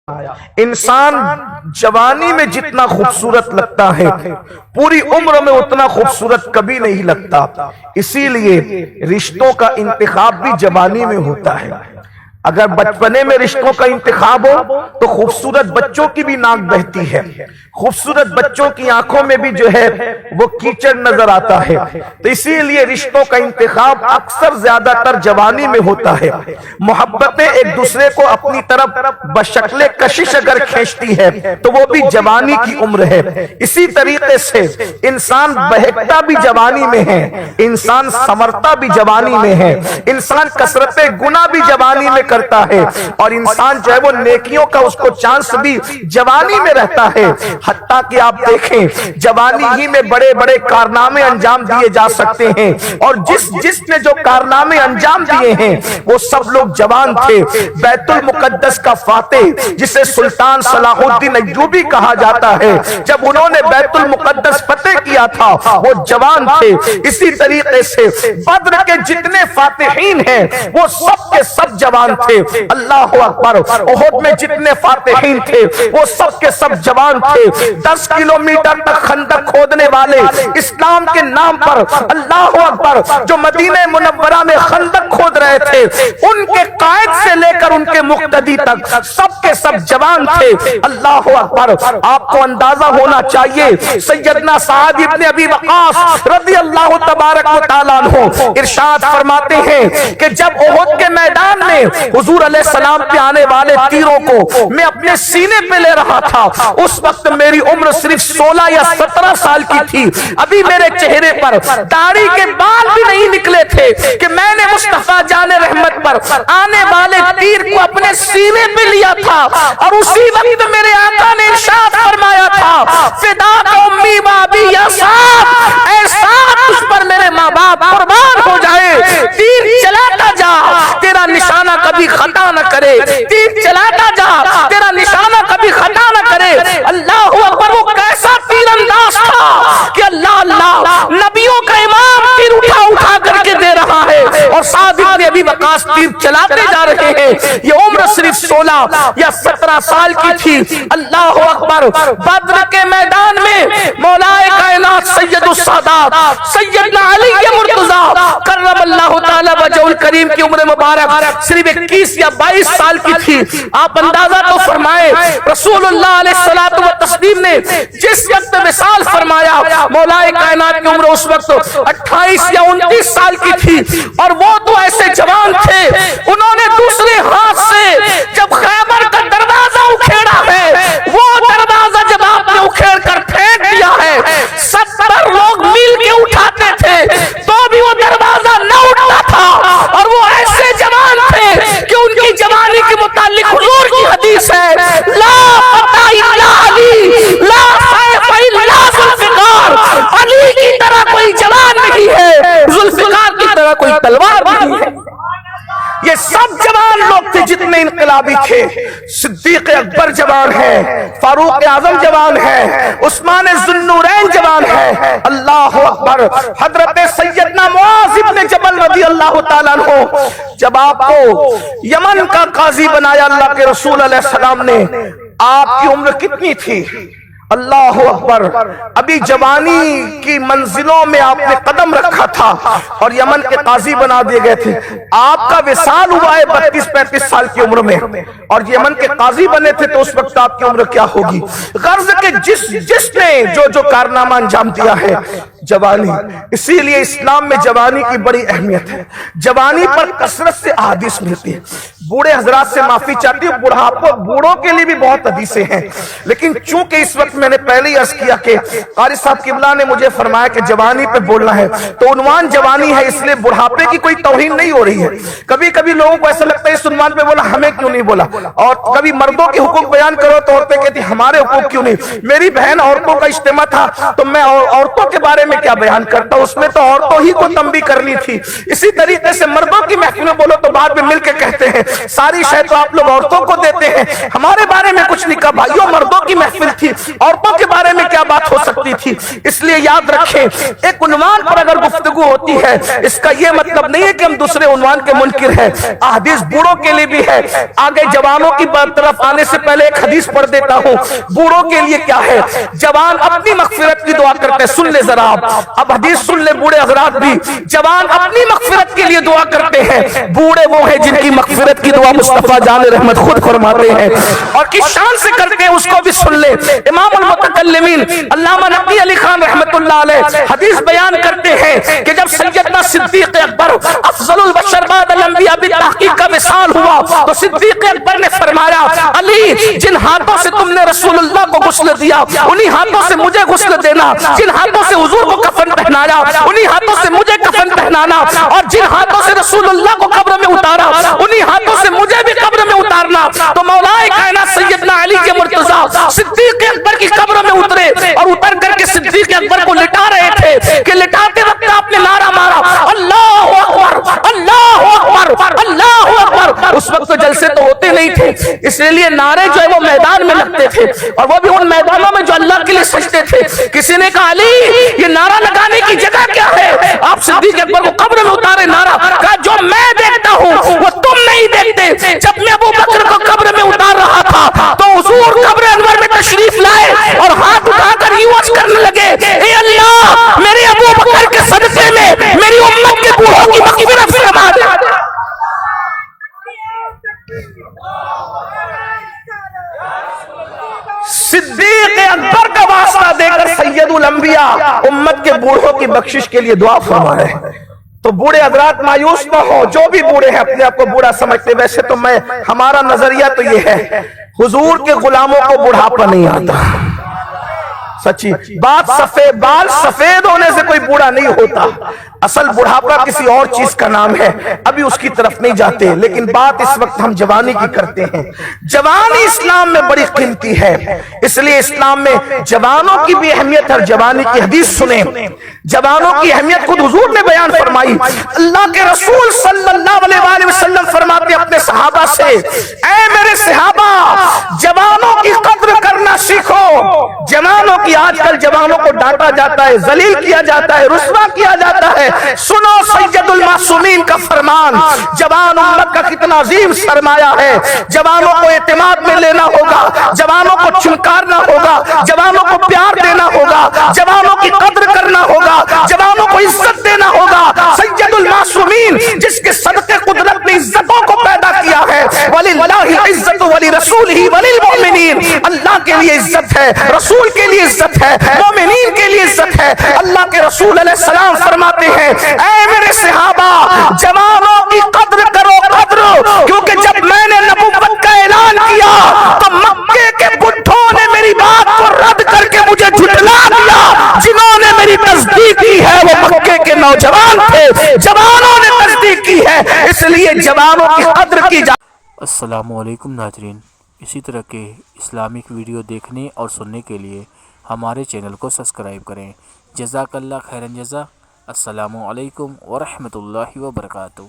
انسان جوانی میں جتنا خوبصورت لگتا ہے پوری عمر میں اتنا خوبصورت کبھی نہیں لگتا. اسی لیے رشتوں کا انتخاب بھی جوانی میں ہوتا ہے. اگر بچپنے میں رشتوں کا انتخاب ہو تو خوبصورت بچوں کی بھی ناک بہتی ہے, خوبصورت بچوں کی آنکھوں میں بھی جو ہے وہ کیچڑ نظر آتا ہے. تو اسی لیے رشتوں کا انتخاب اکثر زیادہ تر جوانی میں ہوتا ہے. محبتیں ایک دوسرے کو اپنی طرف بشکل کشش اگر کھینچتی ہے تو وہ بھی جوانی کی عمر ہے. اسی طریقے سے انسان بہکتا بھی جوانی میں ہے, انسان سنورتا بھی جوانی میں ہے, انسان کثرت گناہ بھی جوانی میں کرتا ہے, اور انسان جو ہے وہ نیکیوں کا اس کو چانس بھی جوانی میں رہتا ہے. حتیٰ کہ آپ دیکھیں جوانی ہی میں بڑے بڑے کارنامے انجام دیے جا سکتے ہیں, اور جس نے جو کارنامے انجام دیے ہیں وہ سب لوگ جوان تھے. بیت المقدس کا فاتح جسے سلطان صلاح الدین ایوبی کہا جاتا ہے, جب انہوں نے بیت المقدس فتح کیا تھا وہ جوان تھے. اسی طریقے سے بدر کے جتنے فاتحین ہیں وہ سب کے سب جوان تھے. اللہ اکبر. احد میں جتنے فاتحین تھے وہ سب کے سب جوان تھے. 10 کلومیٹر تک خندق کھودنے والے اسلام کے نام پر, اللہ اکبر, جو مدینہ منورہ میں خندق کھود رہے تھے ان کے قائد سے لے کر ان کے مقتدی تک سب کے سب جوان تھے. اللہ اکبر. آپ کو اندازہ ہونا چاہیے سیدنا سعد ابن ابی وقاص رضی اللہ تبارک و تعالیٰ عنہ ارشاد فرماتے ہیں کہ جب احد کے میدان میں حضور علیہ السلام پہ آنے والے تیروں کو میں اپنے سینے پہ لے رہا تھا, اس وقت میری عمر صرف 16 یا 17 سال کی تھی. ابھی میرے چہرے پر داڑھی کے بال بھی نہیں نکلے تھے کہ میں نے مصطفیٰ جان رحمت پر آنے والے تیر کو اپنے سینے پہ لیا تھا, اور اسی وقت میرے آقا نے ارشاد فرمایا تھا فداک امی بابی یا سعد, اے سعد اس پر میرے ماں باپ قربان ہو جائے. تیر چلاتا جا تیرا نشانہ کبھی خطا نہ کرے, تیر چلاتا جا تیرا نشانہ کبھی خطا نہ کرے. اللہ اکبر. وہ کیسا تیر انداز تھا کہ اللہ نبیوں کا امام تیر اٹھا کر کے دے رہا ہے, اور سعد ابن ابی وقاص تیر چلاتے جا رہے ہیں. یہ عمر صرف 16 یا 17 سال کی تھی. اللہ اکبر. بدر کے میدان میں مولا کائنات سید السادات سیدنا علی مرتضیٰ کرم اللہ تعالی وجہہ الکریم کی عمر مبارک صرف 21 یا 22 سال کی تھی. آپ اندازہ تو فرمائے رسول اللہ علیہ الصلوۃ والتسلیم نے جس وقت وصال فرمایا مولا کائنات کی عمر اس وقت 28 یا 29 سال کی تھی, اور وہ تو ایسے جوان تھے انہوں نے دوسرے ہاتھ سے جب خیبر کا دروازہ اکھیڑا ہے, وہ دروازہ جب آپ نے اکھیڑ کر پھینک دیا ہے 70 لوگ مل کے اٹھاتے تھے تو بھی وہ دروازہ نہ اٹھتا تھا. اور وہ ایسے جوان تھے کہ ان کی جوانی کے متعلق حضور کی حدیث ہے لا فتح الا علی لا سیف الا ذوالفقار, علی کی طرح کوئی جوان نہیں ہے, ذوالفقار کی طرح کوئی تلوار نہیں ہے. یہ سب جوان لوگ تھے جتنے انقلابی تھے. صدیق اکبر جوان ہے, فاروق اعظم جوان ہے, عثمان ذو النورین جوان ہے. اللہ اکبر. حضرت سیدنا معاذ ابن جبل رضی اللہ تعالیٰ عنہ جب آپ کو یمن کا قاضی بنایا اللہ کے رسول علیہ السلام نے, آپ کی عمر کتنی تھی؟ اللہ اکبر. ابھی جوانی کی منزلوں میں آپ نے قدم رکھا تھا اور یمن کے قاضی بنا دیے گئے تھے. آپ کا وصال ہوا ہے 32-35 سال کی عمر میں, اور یمن کے قاضی بنے تھے تو اس وقت آپ کی عمر کیا ہوگی؟ غرض کہ جس نے جو کارنامہ انجام دیا ہے جوانی. اسی لیے اسلام میں جوانی کی بڑی اہمیت ہے. جوانی پر کثرت سے احادیث ملتی ہے. بوڑھے حضرات سے معافی چاہتی ہوں, بوڑھوں کے لیے بھی بہت حدیثیں ہیں, لیکن چونکہ اس وقت میں نے پہلے ہی عرض کیا کہ قاری صاحب قبلہ نے مجھے فرمایا کہ جوانی پہ بولنا ہے تو عنوان جوانی ہے, اس لیے بڑھاپے کی کوئی توہین نہیں ہو رہی ہے. کبھی کبھی لوگوں کو ایسا لگتا ہے اس عنوان پہ بولا ہمیں کیوں نہیں بولا, اور کبھی مردوں کے حقوق بیان کرو تو عورتیں کہتی ہمارے حقوق کیوں نہیں. میری بہن عورتوں کا اجتماع تھا تو میں عورتوں کے بارے میں کیا بیان کرتا ہوں، اس میں تو عورتوں ہی کو تنبیہ کرنی تھی۔ اسی طریقے سے مردوں کی محفل میں بولو تو بعد میں مل کے کہتے ہیں ساری شے تو آپ لوگ عورتوں کو دیتے ہیں، ہمارے بارے میں کچھ نہیں کہا۔ بھائیوں مردوں کی محفل تھی، عورتوں کے بارے میں کیا بات ہو سکتی تھی؟ اس لیے یاد رکھیں ایک عنوان پر اگر گفتگو ہوتی ہے اس کا یہ مطلب نہیں ہے کہ ہم دوسرے عنوان کے منکر ہیں۔ حدیث بوڑھوں کے لیے بھی ہے، آگے جوانوں کی طرف آنے سے پہلے ایک حدیث پڑھ دیتا ہوں۔ بوڑھوں کے لیے کیا ہے؟ جوان اپنی مغفرت کی دعا کرتے ہیں، سن لے ذرا اب حدیث سن لے بوڑھے حضرات بھی۔ جوان اپنی مغفرت کے لیے دعا کرتے ہیں، بوڑھے وہ ہیں جن کی مغفرت کی دعا مصطفیٰ جان رحمت خود فرماتے ہیں، اور کس شان سے کرتے ہیں اس کو بھی سن لے۔ امام المتکلمین علامہ نقی علی خان رحمت اللہ علیہ حدیث بیان کرتے ہیں کہ جب سیدنا صدیق اکبر افضل البشر بعد الانبیاء بالتحقیق کا وصال ہوا تو صدیق اکبر نے فرمایا علی جن ہاتھوں سے تم نے رسول اللہ کو غسل دیا انہی ہاتھوں سے مجھے غسل دینا، جن ہاتھوں سے حضور کو کفن پہنایا انہی ہاتھوں سے مجھے کفن پہنانا، اور جن ہاتھوں سے رسول اللہ کو قبر میں اتارا انہی ہاتھوں سے مجھے بھی قبر میں اتارنا۔ تو مولا کائنات سیدنا علی کے مرتضیٰ صدیق اکبر کی قبر میں اترے اور اتر کر کے صدیق اکبر کو لٹا رہے تھے کہ لٹاتے وقت آپ نے نعرہ مارا اللہ اکبر اللہ اکبر اللہ اکبر۔ اس وقت تو جلسے تو ہوتے نہیں تھے، اس لیے نعرے جو ہے وہ میدان میں لگتے تھے، اور وہ بھی ان میدانوں میں جو اللہ کے لیے سجتے تھے۔ کسی نے کہا علی یہ نعرہ لگانے کی جگہ کیا ہے؟ آپ صدیق اکبر کو قبر میں اتارے نعرہ، کہا جو میں دیکھتا ہوں وہ تم نہیں دیکھتے۔ جب میں ابو بکر کو قبر میں اتار رہا تھا تو حضور قبر انور میں تشریف لائے اور ہاتھ اٹھا کر یوں عرض کرنے لگے اے اللہ میرے ابو بکر کے صدقے میں میری امت کے بوڑھوں کی مغفرت فرما دے۔ صدیق اکبر کا واسطہ دے کر سید الانبیاء امت کے بوڑھوں کی بخشش کے لیے دعا فرما رہے ہیں۔ تو بوڑھے حضرات مایوس نہ ہو، جو بھی بوڑھے ہیں اپنے آپ کو بوڑھا سمجھتے، ویسے تو ہمارا نظریہ تو یہ ہے حضور کے غلاموں کو بڑھاپا نہیں آتا، سچی بات بال سفید ہونے سے کوئی بوڑھا نہیں ہوتا، اصل بڑھاپا کسی اور چیز کا نام ہے، ابھی اس کی طرف نہیں جاتے، لیکن بات اس وقت ہم جوانی کی کرتے ہیں۔ جوانی اسلام میں بڑی قیمتی ہے، اس لیے اسلام میں جوانوں کی بھی اہمیت ہے۔ جوانی کی حدیث سنیں، جوانوں کی اہمیت خود حضور نے بیان فرمائی۔ اللہ کے رسول صلی اللہ علیہ وآلہ وسلم فرماتے اپنے صحابہ سے اے میرے صحابہ جوانوں کی قدر کرنا سیکھو۔ جوانوں کی آج کل جوانوں کو ڈانٹا جاتا ہے، ذلیل کیا جاتا ہے، رسوا کیا جاتا ہے۔ سنو سید المعصومین کا فرمان، جوان امت کا کتنا عظیم سرمایہ ہے۔ جوانوں کو اعتماد میں لینا ہوگا، جوانوں کو چنکارنا ہوگا، جوانوں کو پیار دینا ہوگا، جوانوں کی قدر کرنا ہوگا، جوانوں کو عزت دینا ہوگا۔ سید المعصومین جس کے صدقے قدرت نے عزتوں کو پیدا کیا ہے، وَلِلَّهِ الْعِزَّةُ وَلِرَسُولِهِ وَلِلْمُؤْمِنِينَ، اللہ کے لیے عزت ہے، رسول کے لیے عزت ہے، مومنین کے لیے عزت ہے۔ اللہ کے رسول علیہ السلام فرماتے ہیں اے میرے صحابہ جوانوں کی قدر کرو، قدر، کیونکہ جب میں نے نبوت کا اعلان کیا تو مکے کے بڈھوں نے میری بات کو رد کر کے مجھے جھٹلا دیا، جنہوں نے میری تصدیق کی ہے وہ مکے کے نوجوان تھے، جوانوں نے تصدیق کی ہے، اس لیے جوانوں کی قدر کی جائے۔ السلام علیکم ناظرین، اسی طرح کے اسلامک ویڈیو دیکھنے اور سننے کے لیے ہمارے چینل کو سبسکرائب کریں۔ جزاک اللہ خیرن جزا۔ السلام علیکم ورحمۃ اللہ وبرکاتہ۔